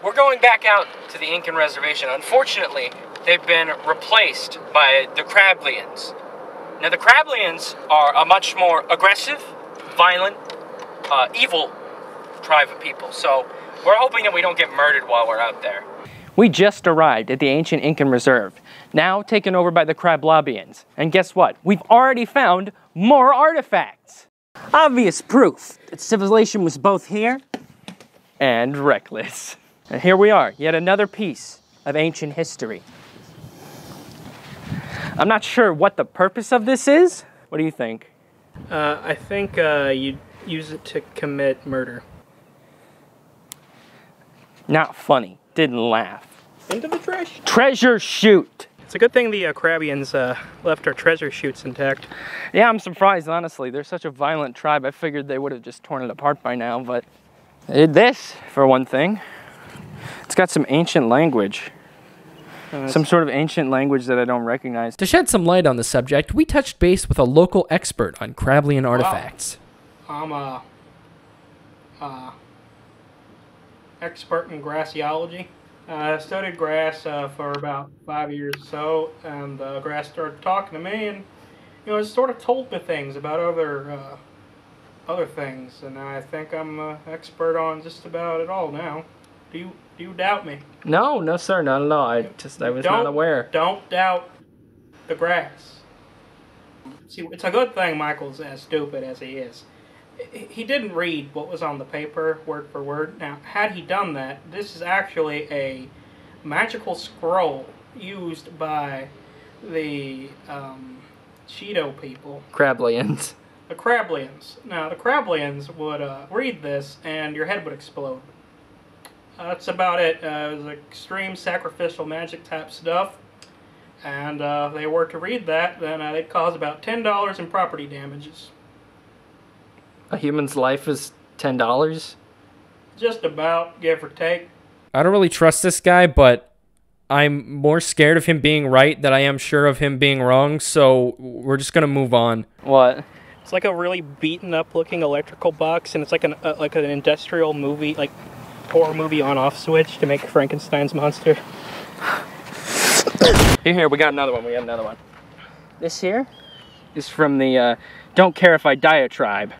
We're going back out to the Incan Reservation. Unfortunately, they've been replaced by the Crablians. Now, the Crablians are a much more aggressive, violent, evil tribe of people. So we're hoping that we don't get murdered while we're out there. We just arrived at the ancient Incan Reserve, now taken over by the Crablobians. And guess what? We've already found more artifacts. Obvious proof that civilization was both here and reckless. And here we are, yet another piece of ancient history. I'm not sure what the purpose of this is. What do you think? I think you'd use it to commit murder. Not funny. Didn't laugh. Into the trash. Treasure chute. It's a good thing the Crabians left our treasure chutes intact. Yeah, I'm surprised, honestly. They're such a violent tribe. I figured they would have just torn it apart by now, but they did this, for one thing. It's got some ancient language. Some sort of ancient language that I don't recognize. To shed some light on the subject, we touched base with a local expert on Crablian artifacts. I'm a expert in grassiology. I studied grass for about 5 years or so, and the grass started talking to me, and it sort of told me things about other things, and I think I'm an expert on just about it all now. Do you doubt me? No, sir, not at all. I was not aware. Don't doubt the grass. See, it's a good thing Michael's as stupid as he is. He didn't read what was on the paper word for word. Now, had he done that, this is actually a magical scroll used by the Cheeto people. Crablians. The Crablians. Now, the Crablians would read this, and your head would explode. That's about it. It was extreme sacrificial magic type stuff. And if they were to read that, then they'd cause about $10 in property damages. A human's life is $10? Just about, give or take. I don't really trust this guy, but I'm more scared of him being right than I am sure of him being wrong, so we're just gonna move on. What? It's like a really beaten up looking electrical box, and it's like an industrial movie, like horror movie on-off switch to make Frankenstein's monster. Here, we got another one. This here is from the Don't Care If I Die tribe.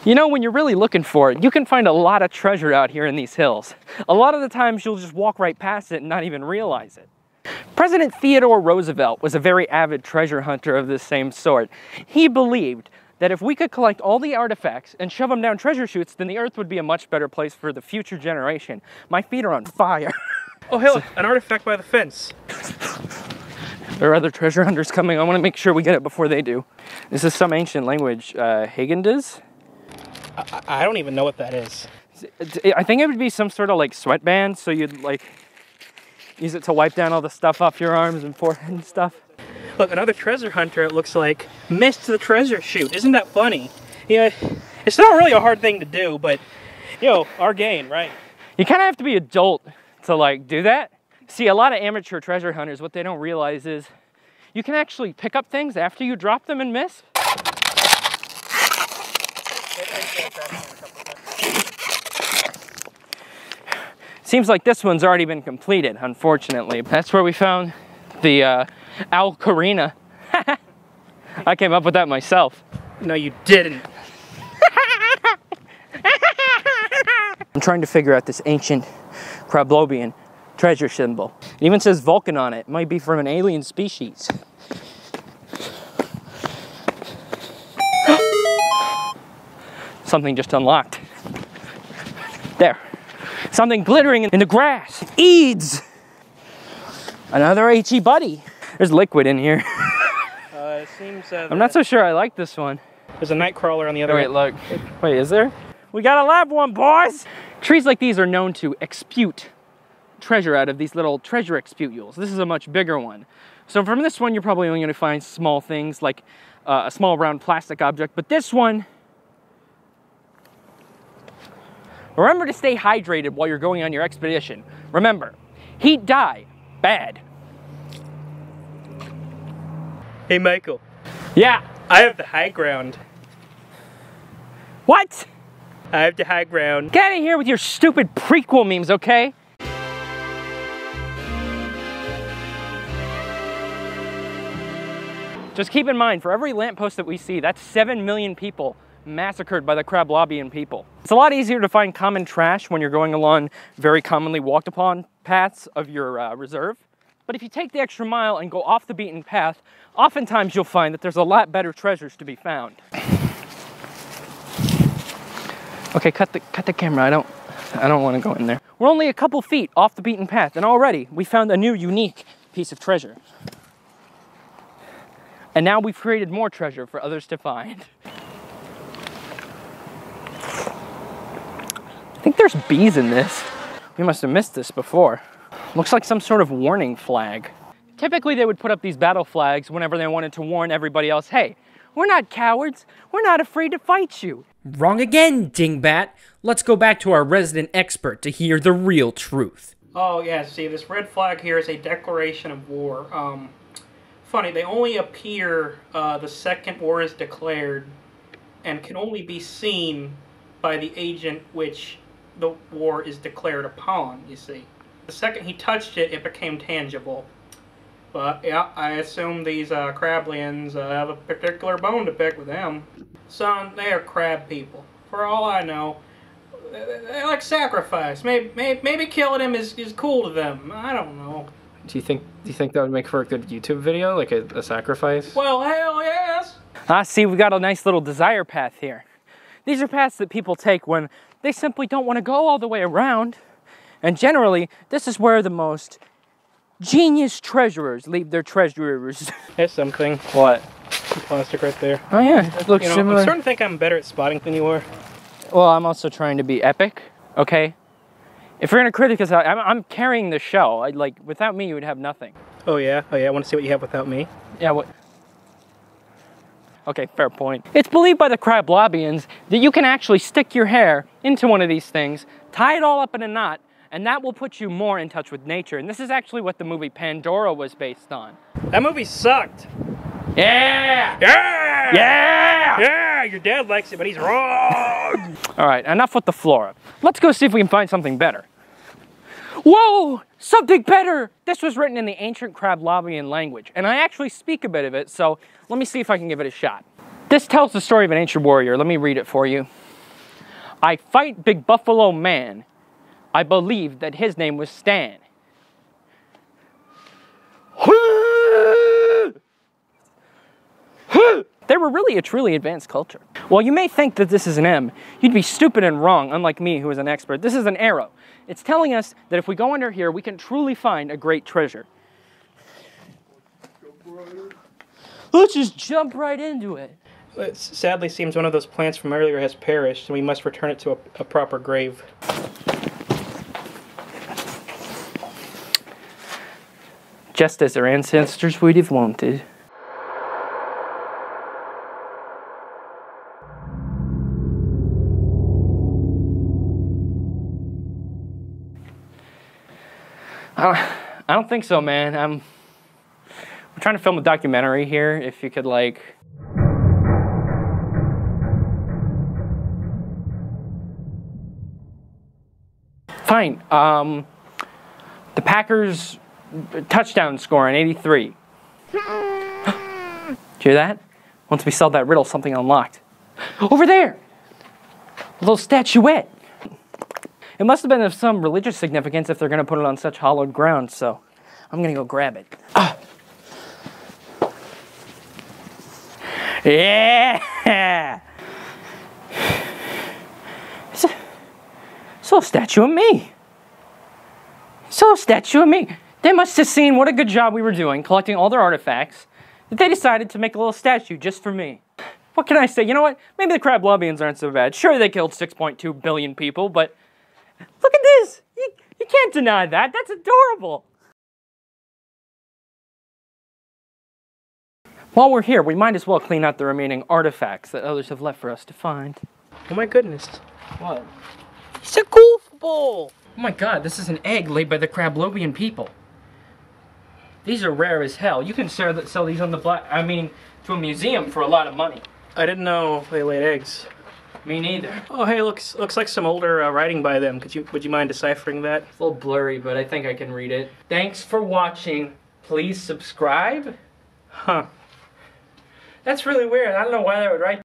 You know, when you're really looking for it, you can find a lot of treasure out here in these hills. A lot of the times you'll just walk right past it and not even realize it. President Theodore Roosevelt was a very avid treasure hunter of this same sort. He believed that if we could collect all the artifacts and shove them down treasure chutes, then the earth would be a much better place for the future generation. My feet are on fire. Oh, hey, look, an artifact by the fence. There are other treasure hunters coming. I want to make sure we get it before they do. This is some ancient language. Hagendas? I don't even know what that is. I think it would be some sort of like sweatband, so you'd like use it to wipe down all the stuff off your arms and forehead and stuff. Look, another treasure hunter, it looks like, missed the treasure chute. Isn't that funny? Yeah, it's not really a hard thing to do, but, our gain, right? You kind of have to be adult to like do that. See, a lot of amateur treasure hunters, what they don't realize is you can actually pick up things after you drop them and miss. Seems like this one's already been completed, unfortunately. That's where we found the Alcarina. I came up with that myself. No, you didn't. I'm trying to figure out this ancient Crablobian treasure symbol. It even says Vulcan on it. It might be from an alien species. Something just unlocked. There. Something glittering in the grass. Eads! Another HE buddy. There's liquid in here. It seems I'm not so sure I like this one. There's a night crawler on the other Wait, look. Wait, is there? We got a lab one, boys! Trees like these are known to expute treasure out of these little treasure exputules. This is a much bigger one. So from this one, you're probably only going to find small things like a small round plastic object, but this one, remember to stay hydrated while you're going on your expedition. Remember, heat die, bad. Hey, Michael. Yeah. I have the high ground. What? I have the high ground. Get out of here with your stupid prequel memes, okay? Just keep in mind, for every lamppost that we see, that's 7 million people massacred by the Crablobian people. It's a lot easier to find common trash when you're going along very commonly walked upon paths of your reserve. But if you take the extra mile and go off the beaten path, oftentimes you'll find that there's a lot better treasures to be found. Okay, cut the camera. I don't want to go in there. We're only a couple feet off the beaten path, and already we found a new, unique piece of treasure. And now we've created more treasure for others to find. I think there's bees in this. We must have missed this before. Looks like some sort of warning flag. Typically they would put up these battle flags whenever they wanted to warn everybody else, hey, we're not cowards, we're not afraid to fight you. Wrong again, dingbat. Let's go back to our resident expert to hear the real truth. Oh yeah, see, this red flag here is a declaration of war. Funny, they only appear the second war is declared and can only be seen by the agent which the war is declared upon, you see. The second he touched it, it became tangible. But yeah, I assume these Crablians have a particular bone to pick with them. Son, they are crab people. For all I know, they like sacrifice. Maybe killing him is cool to them. I don't know. Do you think that would make for a good YouTube video, like a sacrifice? Well, hell yes! Ah, see, we got a nice little desire path here. These are paths that people take when they simply don't want to go all the way around. And generally, this is where the most genius treasurers leave their treasures. Here's something. What? Plastic right there. Oh yeah, it looks similar. I'm starting to think I'm better at spotting than you are. Well, I'm also trying to be epic, okay? If you're gonna critic us out, I'm carrying the show. Like, without me, you would have nothing. Oh yeah? Oh yeah, I want to see what you have without me. Yeah, what? Okay, fair point. It's believed by the Crablobians that you can actually stick your hair into one of these things, tie it all up in a knot, and that will put you more in touch with nature. And this is actually what the movie Pandora was based on. That movie sucked. Yeah! Yeah! Yeah! Yeah! Your dad likes it, but he's wrong! All right, enough with the flora. Let's go see if we can find something better. Whoa! Something better! This was written in the ancient Crablobian language, and I actually speak a bit of it, so let me see if I can give it a shot. This tells the story of an ancient warrior. Let me read it for you. I fight Big Buffalo Man. I believe that his name was Stan. They were really a truly advanced culture. While you may think that this is an M, you'd be stupid and wrong, unlike me who is an expert. This is an arrow. It's telling us that if we go under here, we can truly find a great treasure. Let's just jump right into it. It sadly seems one of those plants from earlier has perished, and we must return it to a proper grave. Just as our ancestors would have wanted. I don't think so, man. We're trying to film a documentary here. If you could, like... Fine. The Packers touchdown score in 83. Did you hear that? Once we solve that riddle, something unlocked. Over there! A little statuette. It must have been of some religious significance if they're going to put it on such hallowed ground, so I'm going to go grab it. Ah. Yeah! It's a statue of me. It's a statue of me. They must have seen what a good job we were doing, collecting all their artifacts, that they decided to make a little statue just for me. What can I say? You know what? Maybe the Crablobians aren't so bad. Sure, they killed 6.2 billion people, but look at this! You can't deny that. That's adorable. While we're here, we might as well clean out the remaining artifacts that others have left for us to find. Oh my goodness. What? It's a golf ball! Oh my god, this is an egg laid by the Crablobian people. These are rare as hell. You can sell these on the to a museum for a lot of money. I didn't know they laid eggs. Me neither. Oh hey, looks like some older writing by them. Would you mind deciphering that? It's a little blurry, but I think I can read it. Thanks for watching. Please subscribe. Huh. That's really weird. I don't know why they would write